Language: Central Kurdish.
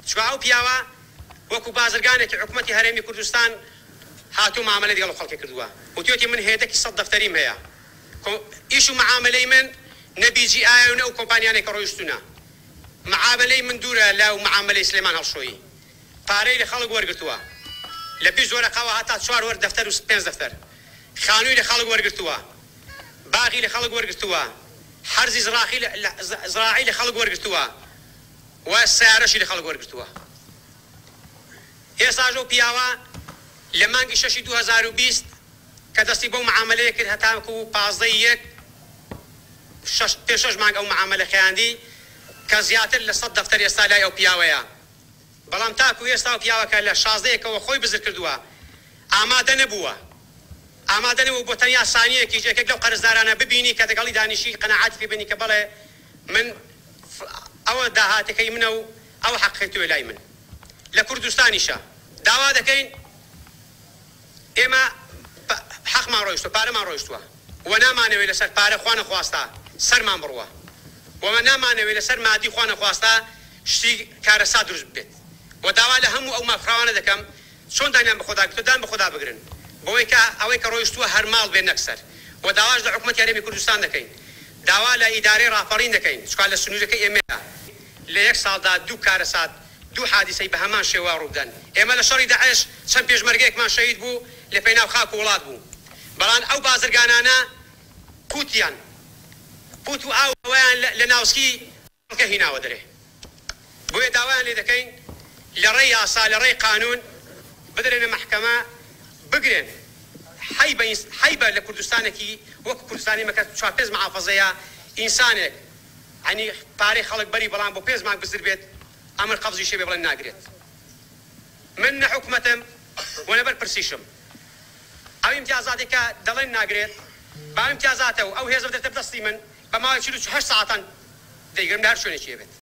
شواو پیاوە وەکو بازرگانێکی حکوومەتی هەرێمی کوردستان هاتوو معاملە لەگەڵ خەڵکی کردووە وتوێتی من هێدەکی 100 دەفتەریم هەیە ئیش و معاملەی من نەبیجی ئایا و نە و کۆمپانیانێکە ڕۆیشتونە معاملەی من دوورە لە و معاملەی سلێمان هەڵشۆیی پارەی لە خەڵک وەرگرتووە لە 20 وەرەقەوە هەتا 4 وەر دەفتەر و 5 دەفتەر خانووی لە خەڵک وەرگرتووە باغی لە خەڵک وەرگرتووە حرزی زراعی لە خەڵک وەرگرتووە و سیارەشی لە خەڵک وەرگرتووە ئێستا ژەو پیاوە لە مانگی 6 2020 کە دەستی بەو معاملەیە کرد هەتاکو 15 6 مانگ ئەو معاملە خەیاندی کە زیاتر لە 100 دەفتەر ئێستا لای ئەو پیاوەیە بەڵام تاکو ئێستا ئەو پیاوەکە لە 16ەوە خۆی بزر کردووە ئامادە نەبووە بۆ تەنیا سانیەکی یەکێک لەو قەرزدارانە ببینی کە دەگەڵی دانیشی قەناعەتی پێ بینی کە بەڵێ من ئەوە داهاتەکەی منە و ئەو حەقی توێ لای من لە کوردستانیشە داوا دەکەین ئێمە حەقمان ڕۆیشتووە پارەمان ڕۆیشتووە و نامانەوێت لەسەر پارە خوا نەخواستا سەرمان بڕوە ومە نامانەوێت لەسەر مادی خوا نەخواستا شتی کارەسا دروست بێت و داوا لە هەموو ئەو مافراوانە دەکەم چۆن دانیان بە خۆدا دان بە خۆدا بگرن بۆی کە ئەوەی کە ڕۆیشتووە هەر ماڵ بێ نەکسەر و داواش لە حکوومەتی هەرێمی کوردستان دەکەین داوا لە ئیدارەی ڕاپەڕین دەکەین چکار لە سنوورەکەی ئێمەیە لە 1 ساڵدا 2 کارەسات 2 حادیسەی بە هەمان شێوە ڕوودەن ئێمە لە شەڕی داعش چەند پێشمەرگەیەکمان شەهید بوو لە پێناو خاک و وڵات بوو بەڵام ئەو بازرگانانە پوتیان پوت و ئاویان لە ناوسکی کە هیناوە دەرێ بۆیە داوایان لێ دەکەین لە ڕێی یاسا لە ڕێی قانون بدرێنە محکەمە بگرێن حیبە لە کوردستانێکی وەکو کوردستانی مەکە 4 محافەزەیە ئینسانێک ینی پارەی خەڵک بەری بەڵام بۆ 5 مانگ بزر بێت ئەمر قەبزی شێ بێ بڵێن ناگرێت من نە حکوومەتم و نەبەر پرسیشم ئەو ئیمتیازاتی کە دەڵێن ناگرێت با ئیمتیازاتە و ئەو هێزە دەرتە دەستی من بە ماوەی 48 ساعتان دەیگرم لە هەر شوێنێکی بێت